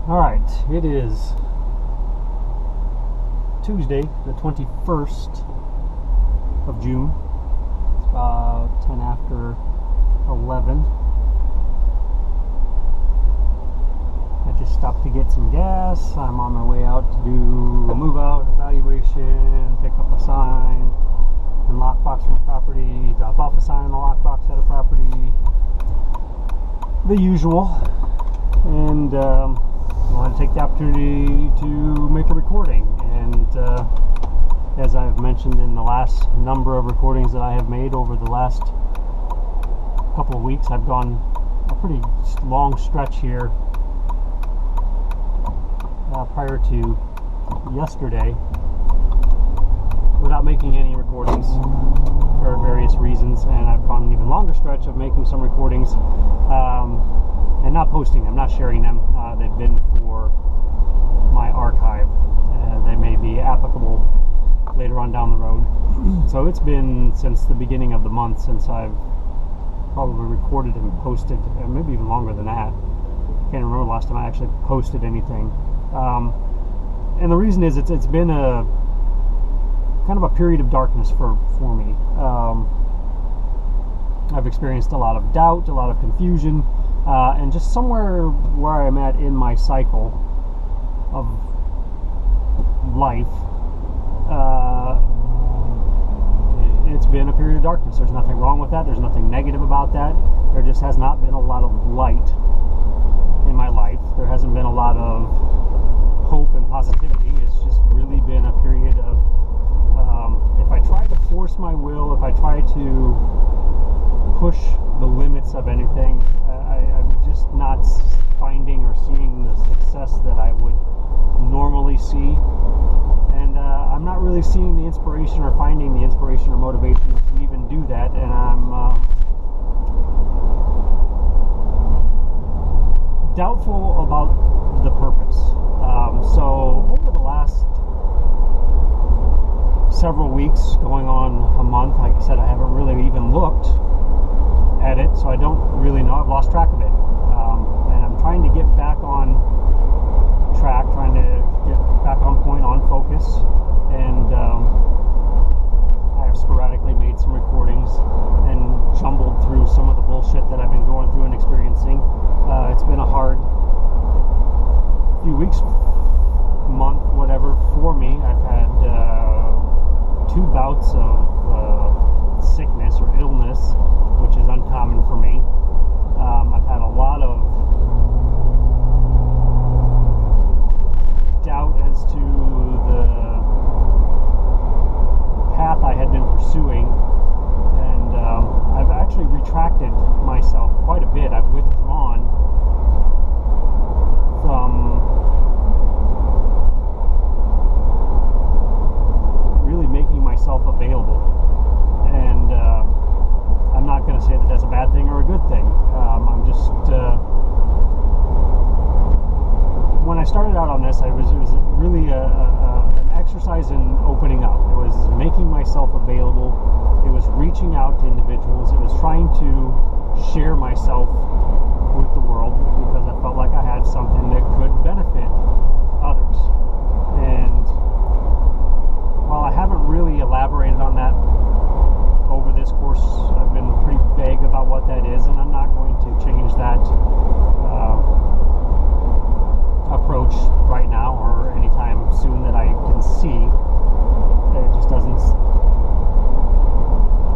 Alright, it is Tuesday, the 21st of June. It's about 10 after 11. I just stopped to get some gas. I'm on my way out to do a move out evaluation, pick up a sign and lockbox from property, drop off a sign in the lockbox at a property. The usual. And I want to take the opportunity to make a recording, and as I've mentioned in the last number of recordings that I have made over the last couple of weeks, I've gone a pretty long stretch here prior to yesterday without making any recordings for various reasons, and I've gone an even longer stretch of making some recordings and not posting them, not sharing them. They've been for my archive. They may be applicable later on down the road. So it's been since the beginning of the month since I've probably recorded and posted, maybe even longer than that. Can't remember the last time I actually posted anything. And the reason is it's been a kind of a period of darkness for me. I've experienced a lot of doubt, a lot of confusion, and just somewhere where I'm at in my cycle of life, it's been a period of darkness. There's nothing wrong with that. There's nothing negative about that. There just has not been a lot of light in my life. There hasn't been a lot of hope and positivity. It's just really been a period of, if I try to force my will, if I try to push the limits of anything, I'm just not finding or seeing the success that I would normally see, and I'm not really seeing the inspiration or finding the inspiration or motivation to even do that, and I'm doubtful about the purpose. So over the last several weeks, going on a month, like I said, I haven't really even looked at it, so I don't really know. I've lost track of it, and I'm trying to get back on track, trying to get back on point, on focus, and I have sporadically made some recordings and jumbled through some of the bullshit that I've been going through and experiencing. It's been a hard few weeks, month, whatever, for me. I've had 2 bouts of sickness or illness, which is uncommon for me. I've had a lot of doubt as to the path I had been pursuing, and I've actually retracted myself quite a bit. I've withdrawn from really making myself available, and I'm not going to say that that's a bad thing or a good thing. I'm just when I started out on this, it was really an exercise in opening up. It was making myself available. It was reaching out to individuals. It was trying to share myself with the world, because I felt like I had something that could benefit others. And while I haven't really elaborated on that over this course, I've been pretty vague about what that is, and I'm not going to change that approach right now or anytime soon that I can see. It just doesn't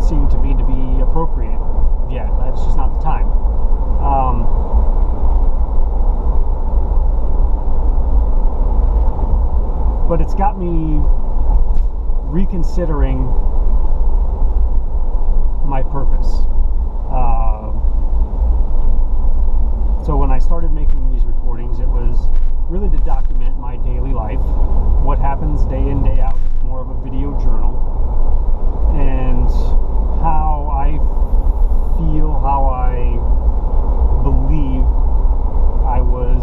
seem to me to be appropriate yet. That's just not the time. But it's got me reconsidering my purpose. So when I started making these recordings, it was really to document my daily life, what happens day in, day out, more of a video journal, and how I feel, how I believe I was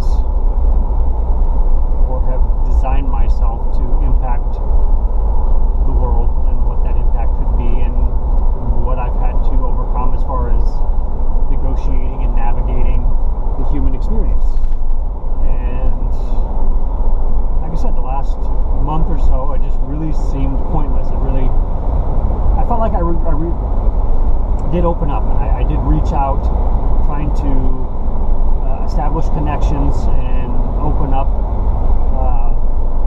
or have designed myself to impact the world, and what that impact could be, and what I've had to overcome establish connections and open up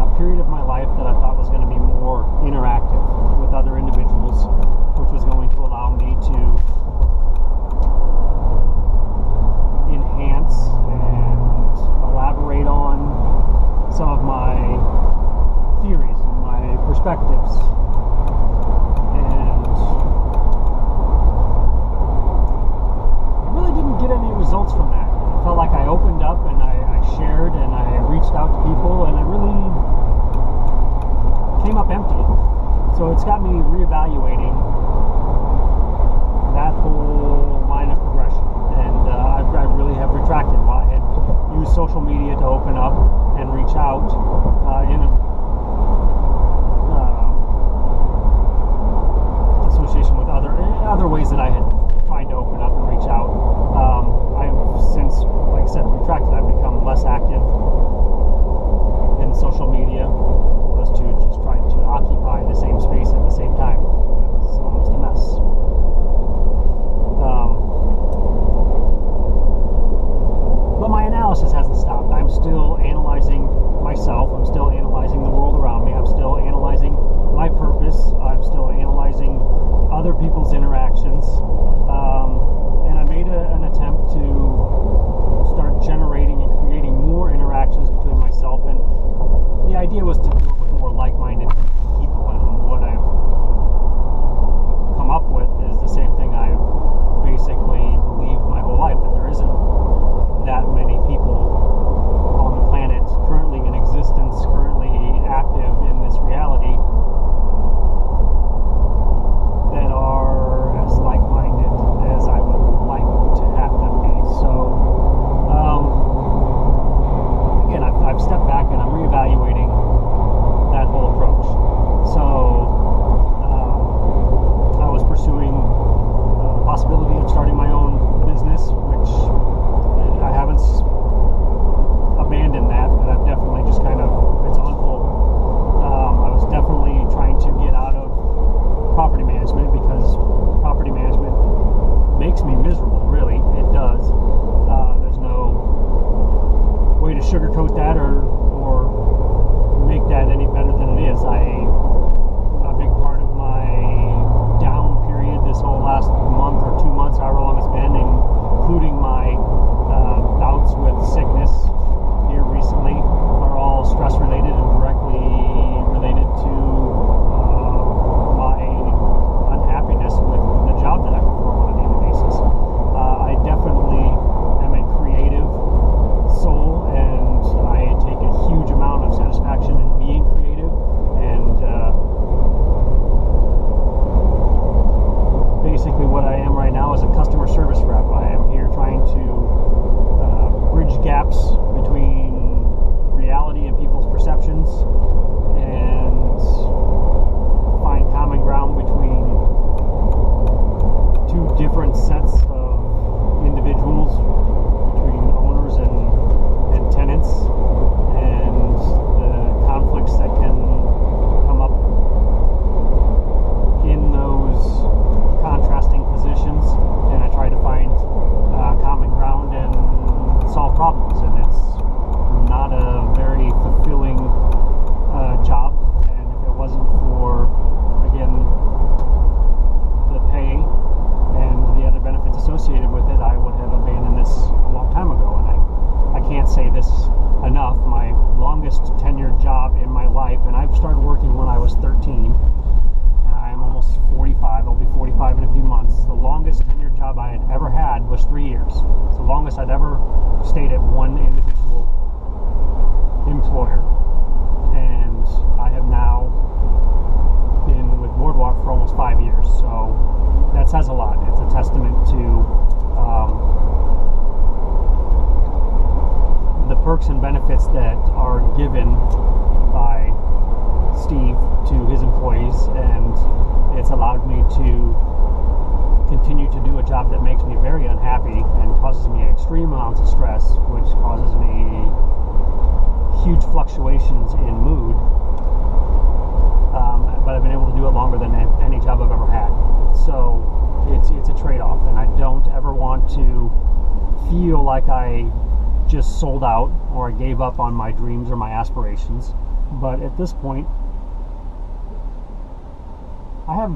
a period of my life that I thought was going to be more interactive with other individuals, which was going to allow me to enhance and elaborate on some of my theories and my perspectives. And I really didn't get any results from that. I felt like I opened up and I shared and I reached out to people, and I really came up empty. So it's got me reevaluating that whole line of progression. And I really have retracted. While I had used social media to open up and reach out in association with other ways that I had tried to open up and reach out. I've since, like I said, retracted. I've become less active in social media as to just trying to occupy the same space at the same time. It's almost a mess. But my analysis hasn't stopped. I'm still analyzing myself. I'm still analyzing the world around me. I'm still analyzing my purpose. I'm still analyzing other people's interactions. And I made an attempt to start generating and creating more interactions between myself, and the idea was to do it with more like-minded people. And what I've come up with is the same thing I've basically believed my whole life, that there isn't that many people on the planet currently in existence, currently active in this reality, that are as like-minded as I would like to have them be. So again, I've stepped back and I'm reevaluating that whole approach. So I was pursuing the possibility of starting my own business, which I haven't abandoned that, but I've definitely just kind of, it's on hold. I was definitely trying to get out of property management, because property management makes me miserable, really. It does. There's no way to sugarcoat that or make that any better than it is. A big part of my down period this whole last month or 2 months, however long it's been, including my bouts with sickness here recently, are all stress related and directly related to my unhappiness with the job that I perform on a daily basis. I definitely am a creative soul, and I take a huge amount of satisfaction in being creative, and basically what I am right now is a customer service rep. I am here trying to bridge gaps between reality and people's perceptions, and find common ground between two different sets of individuals, between owners and tenants, and the conflicts that can come up in those contrasting positions. And I try to find common ground and solve problems, and it's not a very fulfilling job. And if it wasn't for, again, the pay and the other benefits associated with it, I would have abandoned this a long time ago. And I can't say this enough. My longest tenured job in my life, and I've started working when I was 13. I'm almost 45. I'll be 45 in a few months. The longest tenured job I had ever had was 3 years. It's the longest I'd ever stayed at one individual employer. And I have now been with Boardwalk for almost 5 years. So that says a lot. It's a testament to the perks and benefits that are given by Steve to his employees, and it's allowed me to continue to do a job that makes me very unhappy and causes me extreme amounts of stress, which causes me huge fluctuations in mood. But I've been able to do it longer than any job I've ever had. So it's a trade-off, and I don't ever want to feel like I just sold out or I gave up on my dreams or my aspirations. But at this point, I have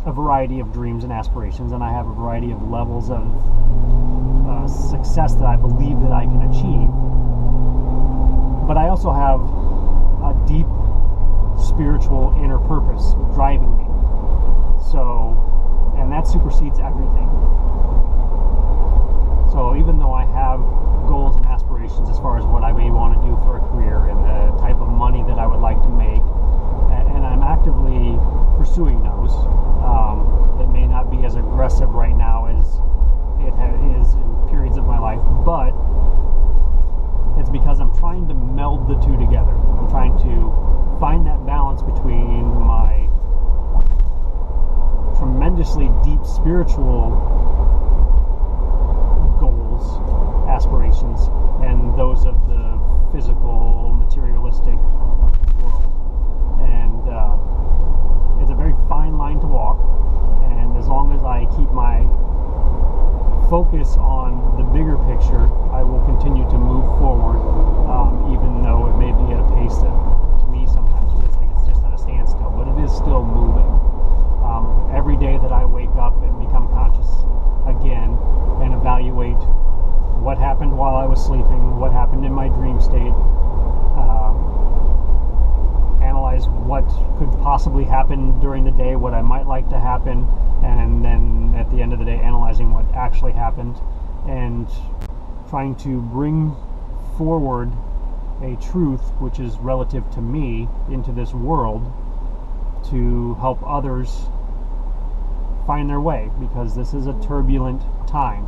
a variety of dreams and aspirations, and I have a variety of levels of success that I believe that I can achieve. But I also have a deep spiritual inner purpose driving me. So, and that supersedes everything. So even though I have goals and aspirations as far as what I may want to do for a career and the type of money that I would like to make, and I'm actively pursuing those, it may not be as aggressive right now as it is in periods of my life, but it's because I'm trying to meld the two together. I'm trying to find that balance between my tremendously deep spiritual goals, aspirations, and those of the physical, materialistic world. And it's a very fine line to walk, and as long as I keep my focus on the bigger picture, I will continue to move forward, even though it may be at a pace that to me sometimes feels like it's just at a standstill, but it is still moving. Every day that I wake up and become conscious again and evaluate what happened while I was sleeping, what happened in my dream state, analyze what could possibly happen during the day, what I might like to happen, and then at the end of the day analyzing what actually happened and trying to bring forward a truth which is relative to me into this world to help others find their way, because this is a turbulent time.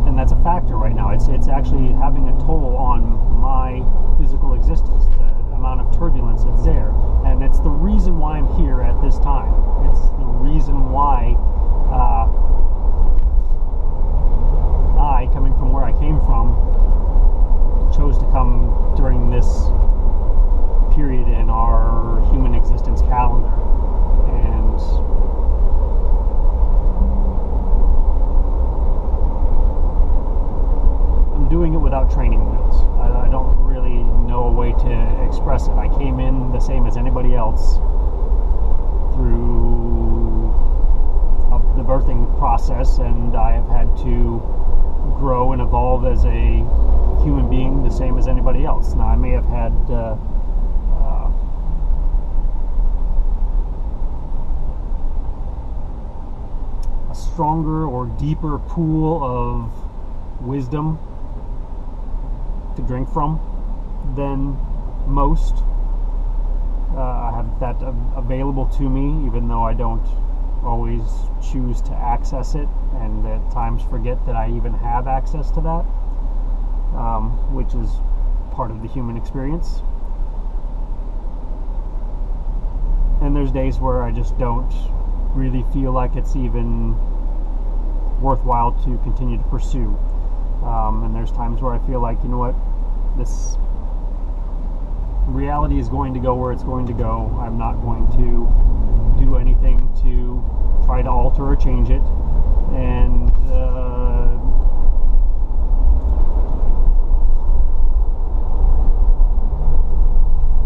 And that's a factor right now. It's actually having a toll on my physical existence, the amount of turbulence that's there. And it's the reason why I'm here at this time. It's the reason why I, coming from where I came from, chose to come during this period in our human existence calendar. And I'm doing it without training wheels. I don't really know a way to express it. I came in the same as anybody else through the birthing process, and I have had to grow and evolve as a human being the same as anybody else. Now, I may have had a stronger or deeper pool of wisdom to drink from than most. I have that available to me, even though I don't always choose to access it, and at times forget that I even have access to that, which is part of the human experience. And there's days where I just don't really feel like it's even worthwhile to continue to pursue. And there's times where I feel like, you know what, this reality is going to go where it's going to go. I'm not going to do anything to try to alter or change it. And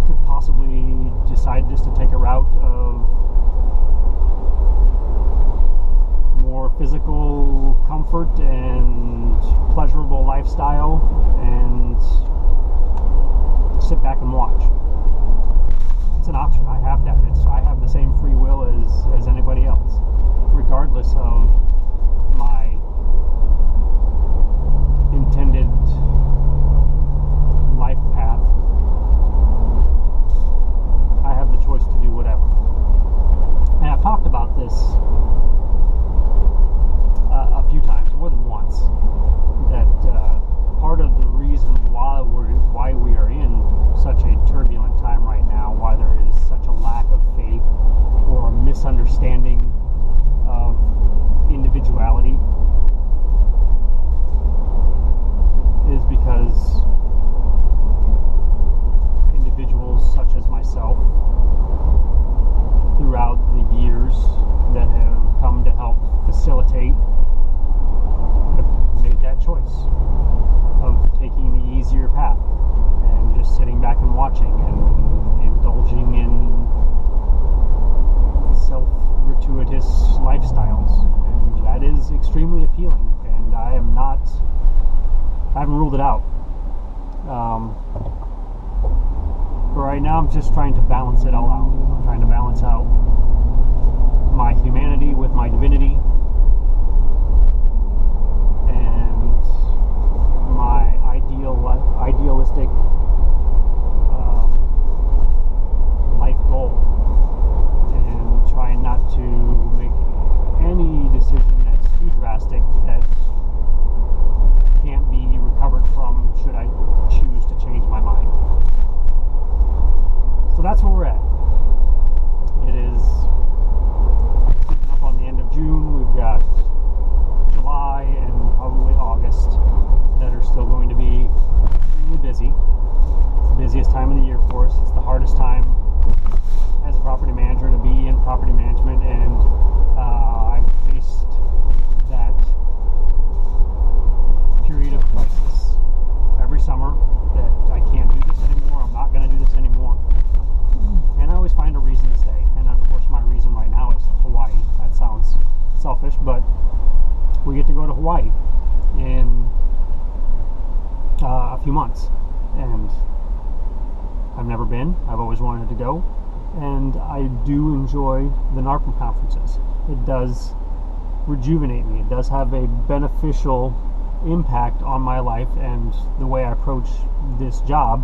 could possibly decide just to take a route of more physical comfort and pleasurable lifestyle and sit back and watch. It's an option. I have that. I have the same free will as anybody else, regardless of my intended life path. I have the choice to do whatever. And I've talked about this a few times, more than once. appealing, and I haven't ruled it out. But right now I'm just trying to balance it all out. I'm trying to balance out my humanity with my divinity, and my idealistic life goal, and trying not to make any decision that's too drastic that can't be recovered from should I choose to change my mind. So that's where we're at. It is creeping up on the end of June. We've got July and probably August that are still going to be extremely busy. It's the busiest time of the year for us. It's the hardest time as a property manager to be in property management, and I've faced that period of crisis every summer that I can't do this anymore, I'm not going to do this anymore, and I always find a reason to stay. And of course my reason right now is Hawaii. That sounds selfish, but we get to go to Hawaii in a few months, and I've never been. I've always wanted to go, and I do enjoy the NARPM conferences. It does rejuvenate me. It does have a beneficial impact on my life and the way I approach this job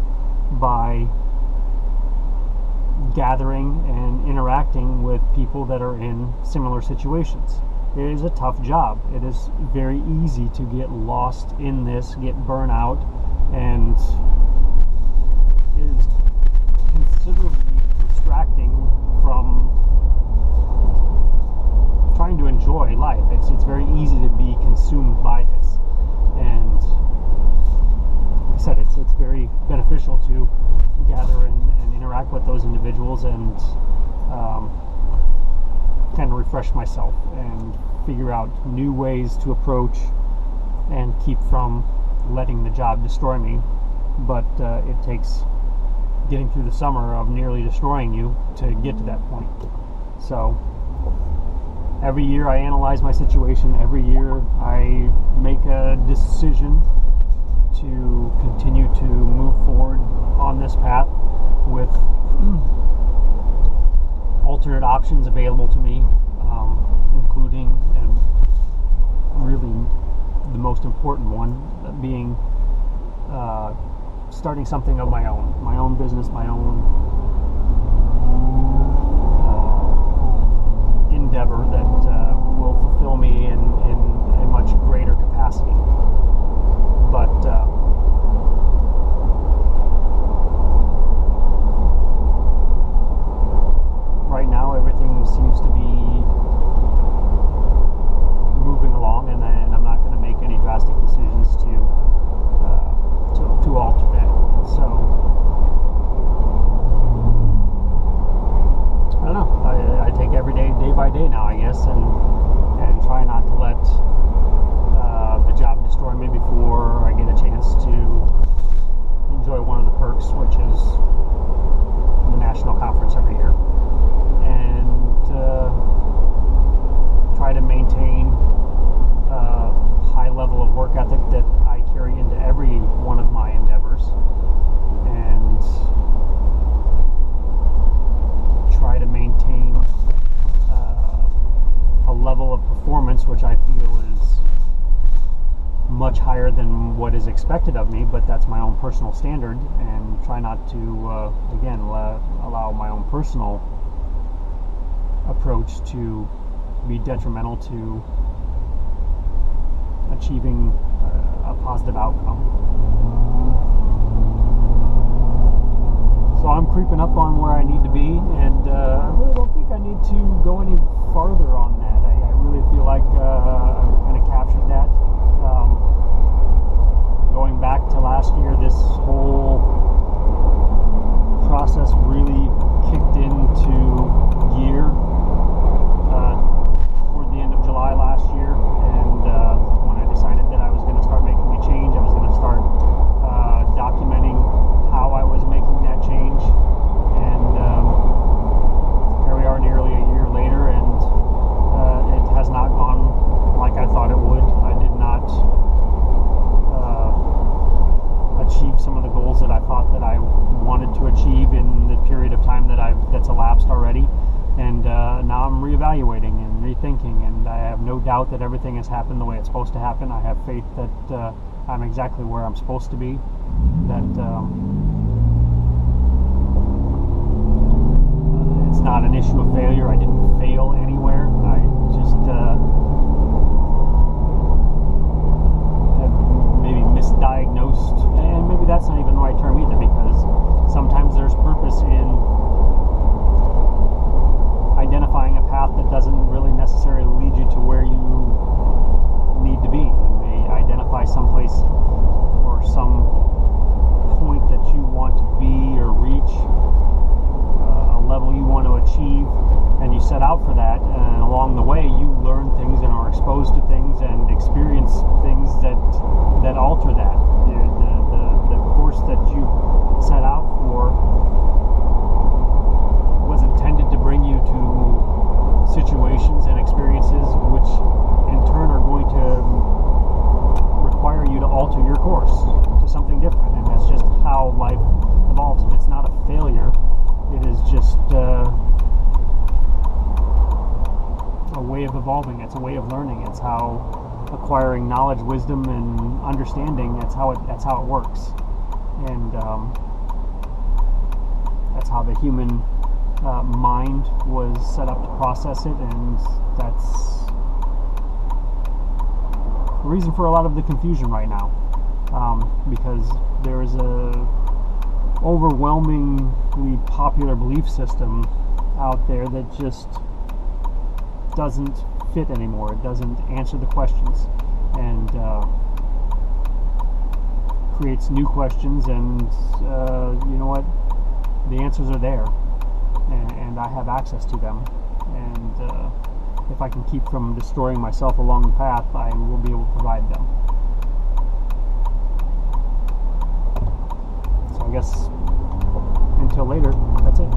by gathering and interacting with people that are in similar situations. It is a tough job. It is very easy to get lost in this, get burnt out, and is considerably distracting from trying to enjoy life. It's very easy to be consumed by this, and like I said, it's very beneficial to gather and interact with those individuals and kind of refresh myself and figure out new ways to approach and keep from letting the job destroy me. But it takes getting through the summer of nearly destroying you to get to that point. So every year I analyze my situation. Every year I make a decision to continue to move forward on this path with alternate options available to me, including, and really the most important one being starting something of my own business, my own endeavor that will fulfill me in a much greater capacity. But right now everything seems to be moving along, and I'm not going to make any drastic decisions to alter that. So I don't know. I take every day by day now, I guess, and try not to let the job destroy me before I get a chance to enjoy one of the perks, which is the national conference every year, and try to maintain a high level of work ethic that I carry into every one of my endeavors, and try to maintain a level of performance which I feel is much higher than what is expected of me, but that's my own personal standard, and try not to again allow my own personal approach to be detrimental to achieving a positive outcome. So I'm creeping up on where I need to be, and I really don't think I need to go any farther on that. I really feel like I've kind of captured that. Going back to last year, this whole process really kicked into gear toward the end of July last year, and when I decided that I was going to start making a change, I was going to start documenting how I was making that change, and here we are nearly a year later, and have no doubt that everything has happened the way it's supposed to happen. I have faith that I'm exactly where I'm supposed to be. That it's not an issue of failure. I didn't fail anywhere. I just have maybe misdiagnosed, and maybe that's not even the right term either, because sometimes there's purpose in identifying a path that doesn't really necessarily lead you to where you need to be. You may identify someplace or some point that you want to be or reach, a level you want to achieve, and you set out for that, and along the way you learn things and are exposed to things and experience things that alter that. The course that you set out for was intended to bring you to situations and experiences which in turn are going to require you to alter your course to something different, and that's just how life evolves. And it's not a failure, it is just a way of evolving. It's a way of learning. It's how acquiring knowledge, wisdom, and understanding, that's how it works. And that's how the human mind was set up to process it, and that's the reason for a lot of the confusion right now, because there is a overwhelmingly popular belief system out there that just doesn't fit anymore. It doesn't answer the questions, and creates new questions, and you know what, the answers are there, and I have access to them, and if I can keep from destroying myself along the path, I will be able to provide them. So I guess until later, that's it.